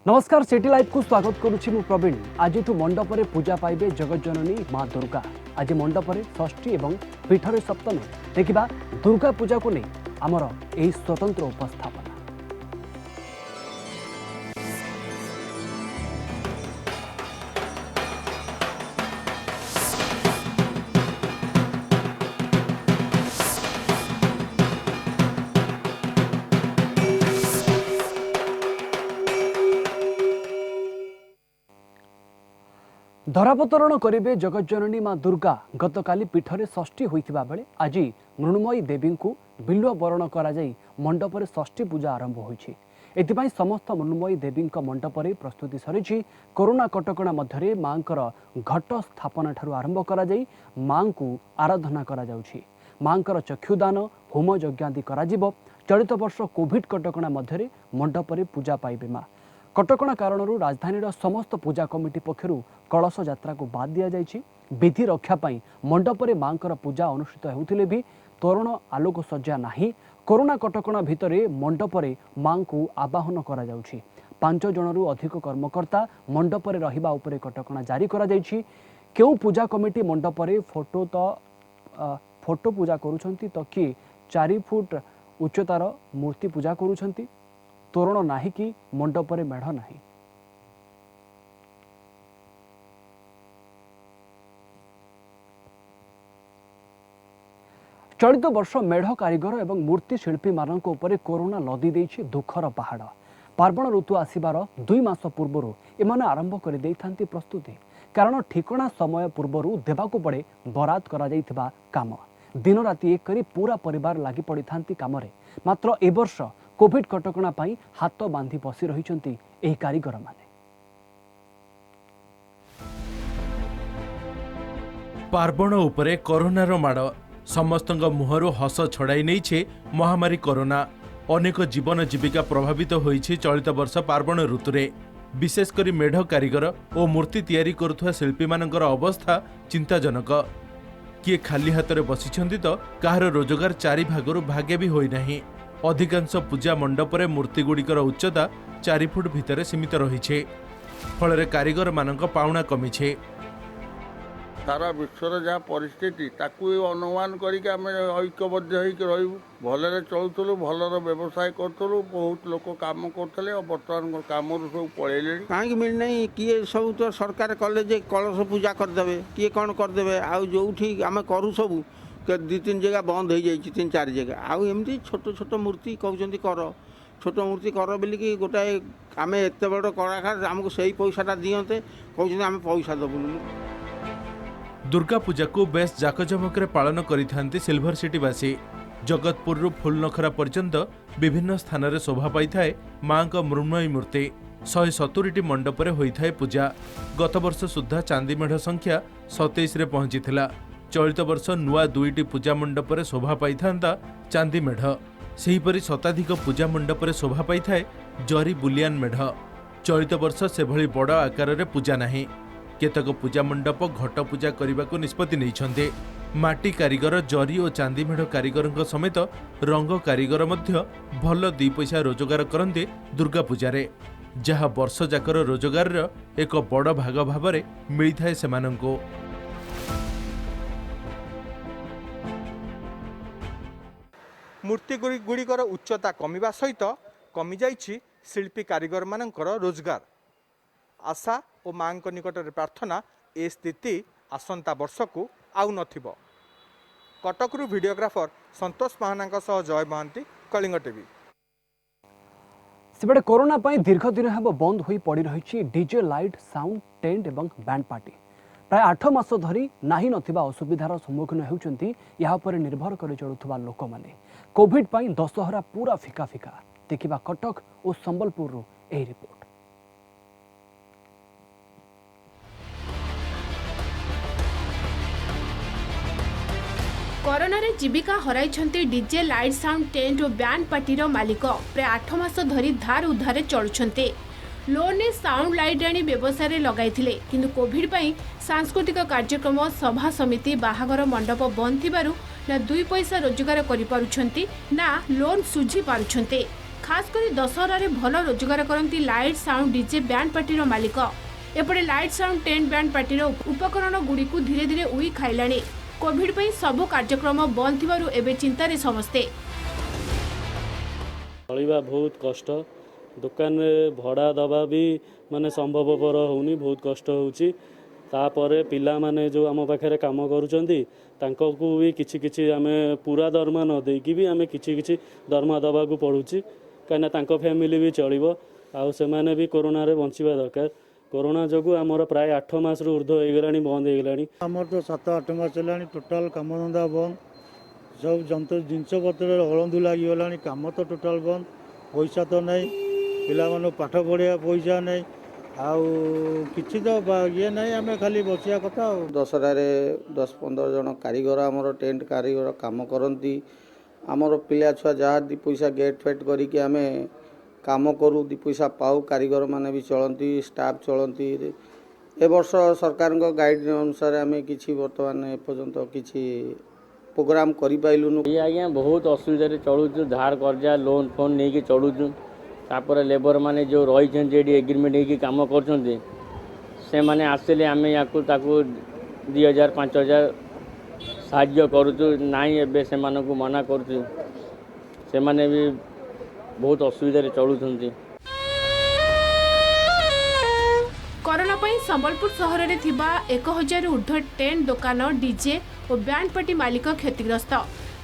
नमस्कार city live को स्वागत करुछि मु प्रवीण। आज मंडप में पूजा पाइबे जगज्जननी माँ दुर्गा। आज मंडप में षष्ठी एवं पीठरे सप्तमी देखा दुर्गा पूजा को नहीं आमर यही स्वतंत्र उपस्थापना। धरावतरण करेंगे जगज्जननी माँ दुर्गा। गतकाली पीठरे षष्ठी होइथिबा बेले आज मृण्मयी देवी को बिल्व बरण करा जाई मंडप में षष्ठी पूजा आरंभ होइछि। एथिपाई समस्त मृण्मयी देवी मंडप में प्रस्तुति सरी। कोरोना कटकणा मध्य माँ घट स्थापना ठारू आरंभ करा जाई माँ को आराधना करा जाउछि। माँ चक्षुदान होम यज्ञादि करा जिवो। चलित वर्ष कोविड कटकणा मध्य मंडप में पूजा पाइबे माँ। कटकणा कारण राजधानी समस्त पूजा कमिटी पक्षर कलश यात्रा को बाद दि जाइछि। विधि रक्षा पाई मंडप में माँ पूजा अनुष्ठित होउथिले भी तोरण आलोक सज्जा नाही। कोरोना कटकणा भितर मंडप में माँ को आवाहन करा जाउछि। 5 जनरू अधिक कर्मकर्ता मंडप में रहिबा उपरे कटकणा जारी करा जाइछि। केउ पूजा कमिटी मंडप में फोटो पूजा करूछंती तो कि 4 फुट उच्चतार मूर्ति पूजा करूछंती। तोरण नाही कि मंडप में मेढ़ नाही। चलित वर्ष मेढ़ कारीगर एवं मूर्ति शिल्पी मानक उपरे कोरोना लदी देइछि दुखर पहाड़। पार्वण ऋतु आसिबार 2 मास पूर्व एमाने आरंभ कर देइथांती प्रस्तुति। कारण ठिकणा समय पूर्व देवाकू पड़े बरात करा जाइथिबा काम। दिन राति एक करी पूरा परिवार लागी पड़िथांती कामरे। मात्र ए वर्ष कोविड कटकणा पाई हाथ बांधी बसी रहिचंती एही कारीगर माने। पार्वण उपरे कोरोनार माड़ समस्त मुहर हस छड़ाई नहीं महामारी कोरोना। अनेक जीवन जीविका प्रभावित होइछि चलित वर्ष पार्वण ऋतुरे। विशेषकर मेढ़ कारीगर और मूर्ति तैयारी करुवा शिल्पी मानकर अवस्था चिंताजनक। किए खाली हाथ में बसिछंती तो कहार रोजगार 4 भागरू भागे भी होई नाही। अधिकांश पूजा मंडप में मूर्ति गुड़िकर उच्चता 4 फुट भितर सीमित रही। फल कारीगर मानक पाउना कमिछे। सारा विश्वर जहाँ परिस्थिति ताकू अनुमान करके आम ऐक्यबद्ध होकर रही भलरे चलुलु भलर व्यवसाय करूँ। बहुत लोक कम करते बर्तमान कम सब पलैले कहीं मिलना किए सब तो सरकार कले कलश पूजा करदे किए कौन करदे जो आम करूँ सब 2-3 जगह बंद हो जाए 3-4 जगह आमती छोट छोट मूर्ति कहते कर छोट मूर्ति कर बोलिकी गोटाए आम एत बड़ कलाकार आमको से पैसाटा दियंते कहते आम पैसा दबुन। दुर्गा पूजा को बेस जाकजमक पालन करिथांती सिल्वर सिटीवासी। जगतपुर फुलनखरा पर्यंत विभिन्न स्थान में शोभा पाई थाए माँ का मृण्मयी मूर्ति। 170टी मंडप में होइथाए पूजा। गत वर्ष सुधा चांदी मेढ़ संख्या 27 रे पहुंची थिला। चलित वर्ष नुआ 2टी पूजा मंडप में शोभा पाई थांता चांदी मेढ़। सेहीपरि शताधिक पूजा मंडप में शोभा पाई थाए जरी बुलियान मेढ़। चलित वर्ष से भली बड़ आकार रे पूजा नाही। केतक पूजा मंडप घट पूजा करने को निष्पत्ति नहीं। माटी कारीगर जरी और चांदी मेढ़ कारीगर समेत रंग कारीगर मध्य भल 2 पैसा रोजगार करते दुर्गा पूजारे, जहाँ वर्ष जाकर रोजगार एक बड़ भाग भाव मिलता है सेमानंको। मूर्ति गुड़िकर उच्चता कमिबा सहित कमी जाइछि शिल्पी कारीगर मानकर रोजगार। आशा और माँ निकट में प्रार्थना ए स्थिति आसंता वर्ष को आउ नथिबो। कटकरू वीडियोग्राफर संतोष महाना जय महांती, कलिंग टीवी। सेबडे कोरोना पाई दीर्घ दिन हेब बंद होई पड़ी रही डीजे लाइट साउंड टेंट एवं बैंड पार्टी। प्राय 8 मास धरी नाही नथिबा असुविधार सम्मुखीन हेउचंती या पर निर्भर कर चलुथबा लोक माने। कोविड पाई दशहरा पूरा फिका फिका देखिबा कटक और संबलपुर एही रिपोर्ट। कोरोना रे जीविका हराइछंती डीजे लाइट साउंड टेंट और बैंड पार्टीर मालिक। प्राय 8 मास धरी धार उधार चलुछंते। लोन ने साउंड लाइट आनी व्यवसाय लगाइथिले, किंतु कोविड पाई सांस्कृतिक कार्यक्रम सभा समिति बाहागर मंडप बंद थिबारु ना 2 पैसा रोजगार करि पारुछंती ना लोन सुझी पारुछंते। खास करी दशहरारे भल रोजगार करती लाइट साउंड डीजे बैंड पार्टीर मालिक एपटे लाइट साउंड टेंट बैंड पार्टीर उपकरण गुड़ी धीरे धीरे उई खाइलाणी। कोविड पई सबु कार्यक्रम बंद थिबारु एबे चिंतारे समस्ते। चलवा बहुत कष्ट, दुकान भड़ा दबा भी माने संभवपर होनी, बहुत कष्ट होची। तापर पिला माने जो आम पाखे काम करुचंती तांको को भी किछि किछि आमे पूरा दरमा न देकी भी आमे किछि किछि दरमा दबा को पड़ुची, कहीं तांको फैमिली भी चलिबो आ से माने भी कोरोना रे बंचिबा दरकार। कोरोना जोगु आमर प्राय 8 मास रु ऊर्ध्व हो गलानी, बंद हो गलानी। आमर तो 7-8 मास चलानी टोटल काम धंदा बंद, सब जंतु जिनस पत्र हलंदू लगी गलानी, काम तो टोटल बंद, पैसा तो नहीं, पिला मानो पाठ पढ़िया पैसा नहीं, आउ किछि तो ये नहीं, आमे खाली बसिया कथा। दशहरारे 10-15 जन कारीगर आमर टेंट कारीगर काम करती, आमर पिला छुआ जहाँ दी पैसा गेट फेट करिके आमे काम करूँ, दी पैसा पाऊ, कारीगर माने भी चलती, स्टाफ चलती। ए वर्ष सरकार गाइड अनुसार आमे किछि वर्तमान एपर्यंत किछि प्रोग्राम करि पाइलुनु। ये आज्ञा बहुत असुविधा चलुचु, धार कर्जा लोन फोन नहीं कि चलुचु। तापर लेबर माने जो रही एग्रीमेंट होगी काम कर से माने आसले आम या 2000-5000 साहाय्य करुचु नाई, एबे से मानकु मना करुचु, से माने भी बहुत असुविधा चलुचंती। कोरोना पई संबलपुर सहर में थिबा 1000 ऊर्ध्व टेंट दुकान, डीजे और बैंड पार्टी मालिक क्षतिग्रस्त।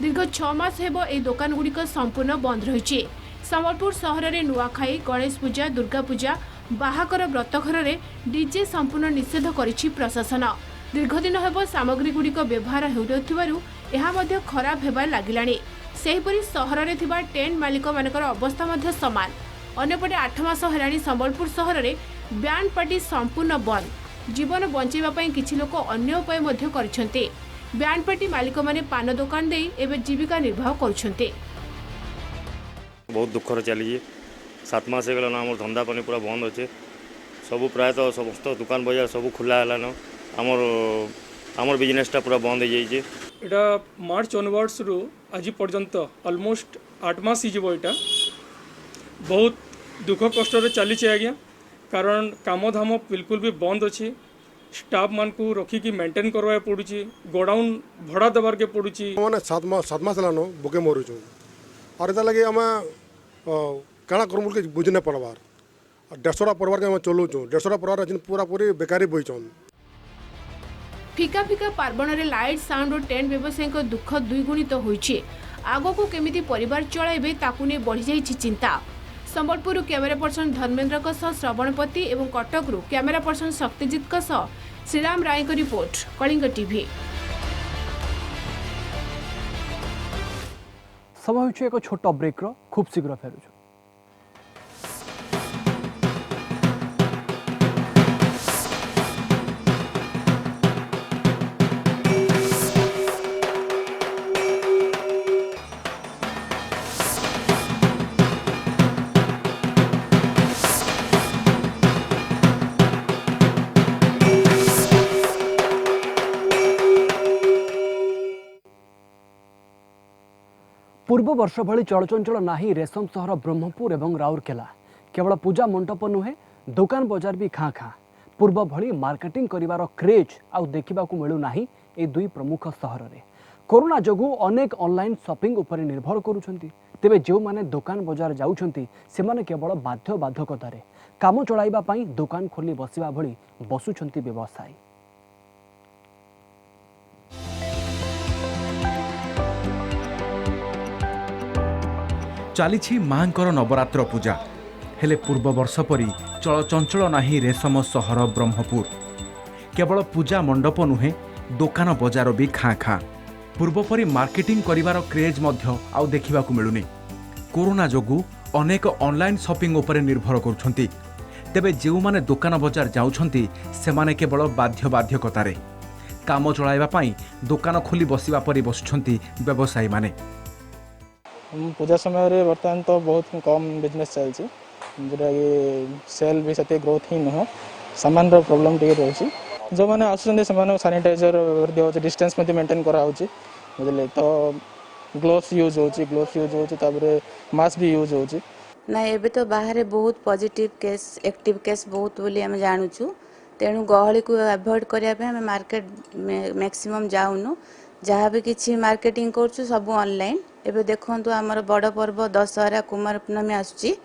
दीर्घ 6 मास हेबो ए दुकान गुड़िक संपूर्ण बंद रही। संबलपुर सहर में नुआखाई, गणेश पूजा, दुर्गा पूजा, बाहाकर व्रतघर में डीजे संपूर्ण निषेध करिछि प्रशासन। दीर्घदिन हेबो सामग्री गुड़िक व्यवहार हेउथिबारु एहा मध्य खराब हेबार लागिलाणी। सेहीपरि सहर में थिबा टेंट मालिक मानकर अवस्था मध्य समान। अन्यपटे 8 मास हेलाणी संबलपुर सहर में बैंड पार्टी संपूर्ण बंद। जीवन बंचाइबा पई किछि लोक अन्य उपाय मध्य करिसेंते। बैंड पार्टी मालिक माने पान दुकान देई एबे जीविका निर्वाह करुछंते। बहुत दुखर चली 7 मास हो गलान, आम धंदा पानी पूरा बंद अच्छे, सबू प्रायतः समस्त दुकान बजार सब खुला है, आमर बिजनेसटा पूरा बंद हो जाइए। एटा मार्च ऑनवर्ड्स रु आज पर्यंत ऑलमोस्ट 8 मास हो यहाँ बहुत दुख कष्ट चली आज्ञा, कारण काम धाम बिल्कुल भी बंद अच्छी। स्टाफ मान को रखिकी मेंटेन करवा पड़ुची, गोडाउन भड़ा देवार के पड़ुची। मैंने 7 मास लानो बुके मरुचु और इतना लगे आम काଣା करमु के बुझ नहीं पड़वार। 150 परिवार के आम चलाऊँ, 150 परिवार पूरा पूरी बेकारी बहीचन। फिका फिका पार्वण रे लाइट साउंड और टेंट व्यवसायी दुख द्विगुणित होइछि। आगो को केमिति परिवार चलाइबे ताकु ने बढ़ी जाइछि चिंता। संबलपुर कैमेरा पर्सन धर्मेंद्र श्रवणपति और कटक कैमेरा पर्सन शक्तिजित श्रीराम राय को रिपोर्ट, कलिंग टीवी। समय होइछि एक छोट ब्रेक रो, खूब शीघ्र फेरुछु। पूर्व वर्ष भली चलचंचल नाही रेशम सहर ब्रह्मपुर एवं राउरकेला। केवल पूजा मंडप नुहे, दुकान बजार भी खाँ खाँ। पूर्व भली मार्केटिंग करिवार क्रेज आउ देखा मिलू नाही ए दुई प्रमुख सहर में। कोरोना जोगु अनेक ऑनलाइन शॉपिंग उपरे निर्भर करुछंती। तेबे जो माने दुकान बजार जाउछंती से माने केवल बाध्य बाधकतारे काम चलाइबा पई दुकान खोली बसिबा भली बसुछंती व्यवसायी। चली मांकर नवरात्र पूजा हेले पूर्व वर्ष परी चलचंचल नाही रेशम सहर ब्रह्मपुर। केवल पूजा मंडप नुहे, दुकान बजार भी खाँ खाँ। पूर्व परी मार्केटिंग करिवार क्रेज मध्य आउ देखिबाकु मिलुनी। कोरोना जोगु अनेक ऑनलाइन शॉपिंग उपरे निर्भर करुछंती। तेबे जेउ माने दुकान बजार जाउछंती से माने केवल बाध्यकतारे काम चलाइबा पई दुकान खोली बसिबा परी बसुछंती व्यवसायी माने। पूजा समय बर्तमान तो बहुत कम बिजनेस चलती, जोटा कि सेल भी से ग्रोथ ही नुह, सामान प्रोब्लेम टे रोचे। जो मैंने आसुँच से सानिटाइजर दिया, डिस्टेंस मेंटेन कराऊँ बुझे, तो ग्लोव्स यूज हो, मास्क भी यूज हो। ना एबे तो बाहर बहुत पॉजिटिव केस एक्टिव केस बहुत बोली आम जानूँ तेणु गहली को अवॉइड करने आम मार्केट मैक्सिमम जाऊनु जहाँ भी किसी मार्केटिंग करूँ सब ऑनलाइन एबे देखंतु आमर बड़ पर्व दशहरा कुमार पूर्णमी आसुची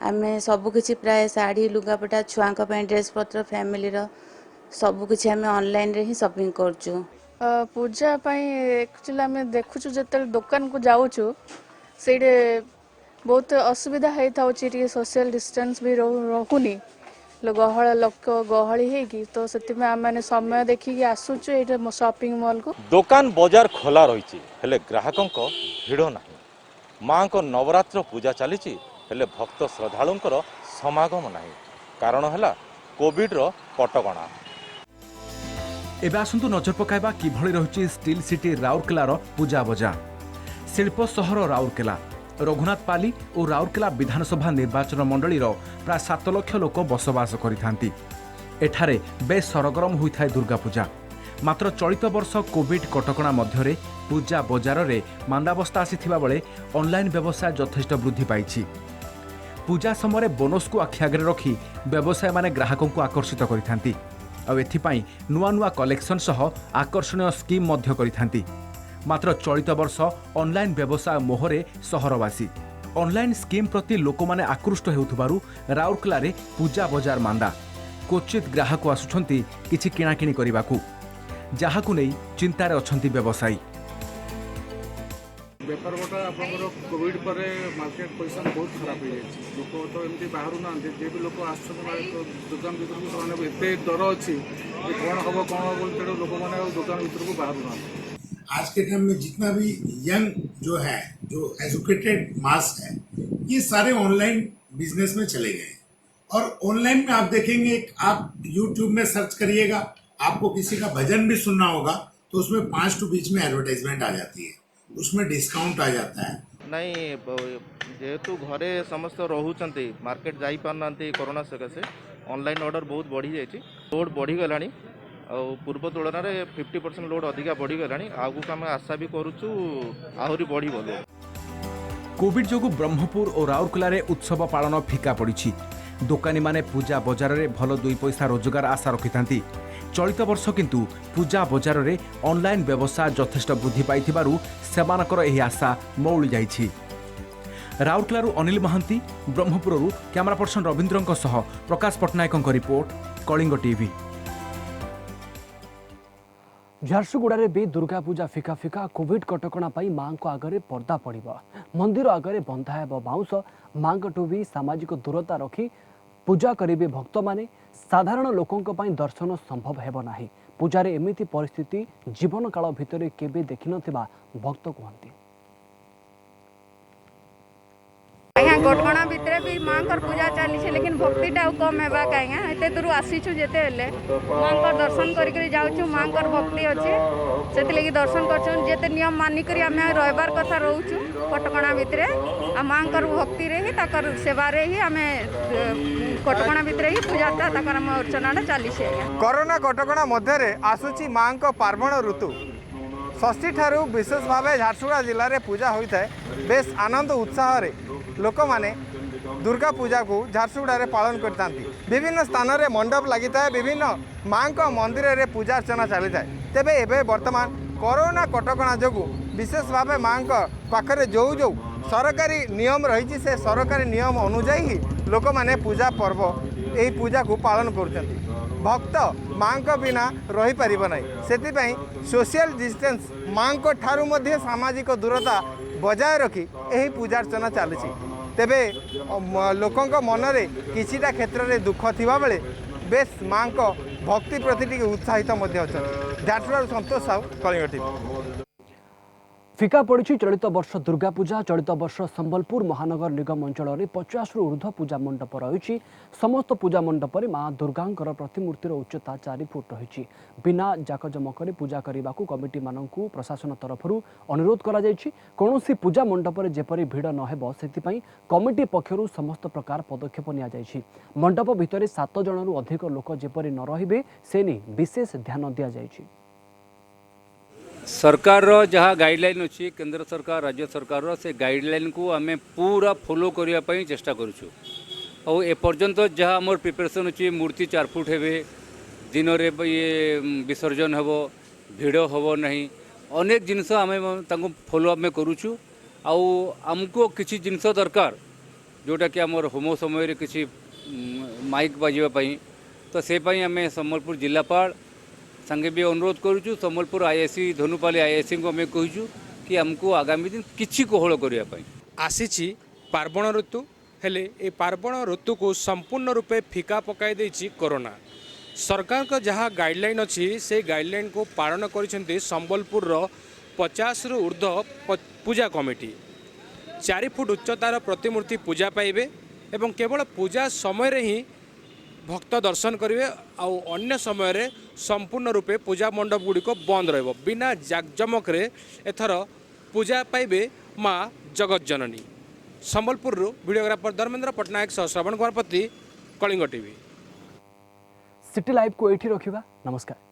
आमे सब किछि प्राय साड़ी लुगापटा छुआंक ପାଇଁ ड्रेस पत्र फैमिली रो सब किछि आमे ऑनलाइन रे ही शॉपिंग करछु। पूजा एक्चुअली आम देखुँ जो दुकान को जाऊँ से बहुत असुविधा होता सोशल डिस्टेंस भी रखुनी गहल लोक गहली होगी तो से मैंने समय देखिकी आसुचु ये शॉपिंग मॉल को। दुकान बाजार खोला रही हेले ग्राहकों भिड़ ना माँ को नवरात्र पूजा चली हेले भक्त श्रद्धालुंकर समागम नहीं कारण है कोविड रो कटकणा। एबे आसंतु नजर पकाइबा किभଳି रहुची स्टील सिटी राउरकेलार पूजा बजार। शिल्प सहर राउरकेला रघुनाथपाली और राउरकेला विधानसभा निर्वाचन मंडलीर प्राय 7 लाख लोक बसवास करिथांती। एठारे बेस सरगरम होइथाय दुर्गा पूजा मात्र चलित वर्ष कोविड कटकणा मध्यरे पूजा बजार रे मांदावस्था आसीथिबा बेले ऑनलाइन व्यवसाय यथेष्ट वृद्धि पाइछि। पूजा समय बोनस को आखि आगे रखी व्यवसाय माने ग्राहकों को आकर्षित करिथांती और एथिपाई नुआ नुआ कलेक्शन सह आकर्षणीय स्कीम मध्य करिथांती। मात्र चलित वर्ष ऑनलाइन व्यवसाय मोहरे सहरवासी ऑनलाइन स्कीम प्रति लोक माने आकृष्ट हेउथबारु राउरकेला रे पूजा बजार मांदा क्वचित ग्राहक आसुछंती किछि किणाकिणी करिबाकू जाहाकू नै चिंतारे अछंती व्यवसायी। बेपार गोटा आप कोविड पर मार्केट पोजिशन बहुत खराब हो जाए लोक तो एमती बाहर ना जे भी लोक आस दुकान भर को एत डर अच्छी कौन हम कौन हम तेणु लोक मैंने दुकान भर को बाहर ना। आज के टाइम में जितना भी यंग जो है जो एजुकेटेड मास है ये सारे ऑनलाइन बिजनेस में चले गए और ऑनलाइन में आप देखेंगे आप यूट्यूब में सर्च करिएगा आपको किसी का भजन भी सुनना होगा तो उसमें 5 टू बीच में एडवर्टाइजमेंट आ जाती है उसमें डिस्काउंट आ जाता है। नहीं जेहेतु घरे समस्त रोचंती मार्केट जाई पारना कोरोना सकाशे ऑनलाइन ऑर्डर बहुत बढ़ी जाइए लोड बढ़ीगला पूर्व तुलन में 50% लोड अधिका बढ़ीगला आगु आम आशा भी करुचु आहरी बढ़ी लोड। कोविड जोगु ब्रह्मपुर और राउरकेला रे उत्सव पालन फिका पड़ी दोकानी माने पूजा बजार रे भल 2 पैसा रोजगार आशा रखिथांती। चलित वर्ष किंतु पूजा बजार रे ऑनलाइन व्यवसाय यथेष्ट वृद्धि पाइथिबारु सेमानकर एही आशा मौली जाइछि। राउरकेलारू अनिल महांती ब्रह्मपुररू कैमरा पर्सन रविंद्रंक सह प्रकाश पट्टनायकଙ୍କ रिपोर्ट कलिंग टीवी। झारसुगुड़ा भी दुर्गा पूजा फिका फिका कोविड कटकणा पाई मां को आगरे पर्दा पड़िबो मंदिर आगरे बंधा हेबो बाउंस मां को भी सामाजिक दूरता रखी पूजा करेंगे भक्त माने साधारण लोकों पाई दर्शन संभव हेबो नाही। पूजारे एमिति परिस्थिति जीवन काल भितरे केबे देखि नथिबा भक्त कहते। कटकणा भितर भी माँ पूजा चली लेकिन भक्तिटा कम है कहीं एत दूर आसीचु जिते माँ दर्शन करके जाऊँ माँ भक्ति अच्छे से लगी दर्शन करते नियम मानिक आम रही कथा रोचु कटकणा भितर आ माँ भक्ति ही सेवा ही आम कटकणा भितर ही पूजाटा अर्चना चली। कोरोना कटकणा मध्य आसूची माँ पार्वण ऋतु षष्ठी ठारू विशेष भाव झारसुगुड़ा जिले में पूजा होता है बेस आनंद उत्साह लोक माने दुर्गा पूजा को झारसुगुड़ा रे पालन करता विभिन्न स्थान रे मंडप लगी था विभिन्न माँ को मंदिर रे पूजा अर्चना चली था तेबे एबे वर्तमान कोरोना कटकणा जोगु विशेष भाव माँ पाखरे जो जो सरकारी नियम रही से सरकारी नियम अनुजाई ही लोक माने पूजा पर्व यही पूजा को पालन कर भक्त माँ को बिना रही पारिब नहीं से सोशल डिस्टेंस माँ को ठारू मध्य सामाजिक दूरता बजाय रखी यही पूजा अर्चना चली तेबे लोकों मनरे किछिटा क्षेत्र में दुख थिबा बेले बेस माँ को भक्ति प्रति उत्साहित झारसुगुड़ा संतोष साहू कलिंग टीवी। फिका पड़ी चलित वर्ष दुर्गा पूजा चलित वर्ष संबलपुर महानगर निगम अंचल में 50 रु ऊर्ध्व पूजा मंडप रही समस्त पूजा मंडप में मां दुर्गांकर प्रतिमूर्तिर उच्चता 4 फुट रही बिना जाकजमक पूजा करने को कमिटी मानू प्रशासन तरफ अनुरोध करोसी पूजा मंडप में जेपरी भिड़ नहेब से कमिटी पक्षर समस्त प्रकार पदक्षेप नि मंडप भितर 7 जनरू अधिक लोक जेपरी न रहिबे से नहीं विशेष ध्यान दि जाइछि। सरकार जहाँ गाइडलाइन अच्छी केंद्र सरकार राज्य सरकार से गाइडलाइन को आम पूरा फॉलो करने चेष्टा करूँ और एपर्यंत जहाँ आम प्रिपरेसन अच्छी मूर्ति 4 फुट हे दिन में ये विसर्जन हम भिड़ हम ना अनेक जिनस आम फॉलो आम करूँ आमको किसी जिनस दरकार जोटा कि आमर होम समय किसी माइक बाजापी तो से आम सम्बलपुर जिलापाल संगे भी अनुरोध करूँ सम्बलपुर आईआईसी धनुपाली आईआईसी को आम कहूँ कि आमको आगामी दिन किसी कोहल करने आसी पार्वण ऋतु हेले ए पार्वण ऋतु को संपूर्ण रूपे फिका पकाई देछि कोरोना। सरकार का जहाँ गाइडलाइन अच्छी से गाइडलाइन को पालन कर संबलपुर 50 रु ऊर्ध्व पूजा कमिटी 4 फुट उच्चतार प्रतिमूर्ति पूजा पाइबे एवं केवल पूजा समय रे ही भक्त दर्शन करेंगे आउ अन्य समय रे संपूर्ण रूपे पूजा मंडप गुड़िक बंद रहिबो बिना जाकजमक रे एथर पूजा पाइबे माँ जगत जननी। संबलपुर वीडियोग्राफर धर्मेंद्र पट्टनायक सह श्रवण कुमार पति कलिंग टीवी। सिटी लाइव को एठी रखिबा। नमस्कार।